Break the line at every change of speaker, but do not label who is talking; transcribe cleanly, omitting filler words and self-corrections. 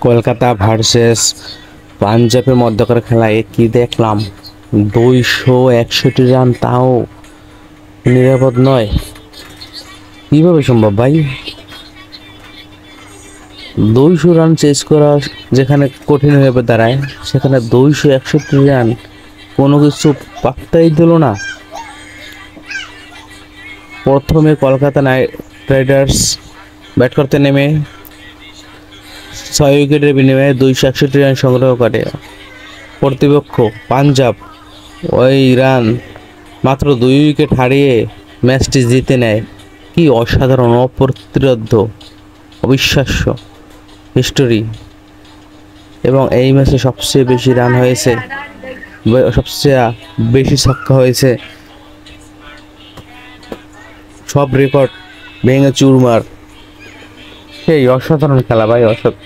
Kolkata versus পাঞ্জাবের মধ্যকার খেলায় কি দেখলাম, 261 তাও নিরাপদ নয়। কিভাবে সম্ভব ভাই? 200 রান চেস করা যেখানে কঠিন হয়ে দাঁড়ায়, সেখানে 261 কোনো কিছু পাত্তাই দিল না। প্রথমে কলকাতা নাইট রাইডার্স ব্যাট করতে নেমে 6 উইকেটের বিনিময়ে 261 রান সংগ্রহ করে। প্রতিপক্ষ পাঞ্জাব ওই রান মাত্র 2 উইকেট হারিয়ে ম্যাচটি জিতে নেয়। কি অসাধারণ, অপ্রতিরোধ্য, অবিশ্বাস্য হিস্টোরি। এবং এই ম্যাচে সবচেয়ে বেশি রান হয়েছে, সবচেয়ে বেশি ছক্কা হয়েছে, সব রেকর্ড ভেঙে চুরমার। সেই অসাধারণ খেলা ভাই, অসাধারণ।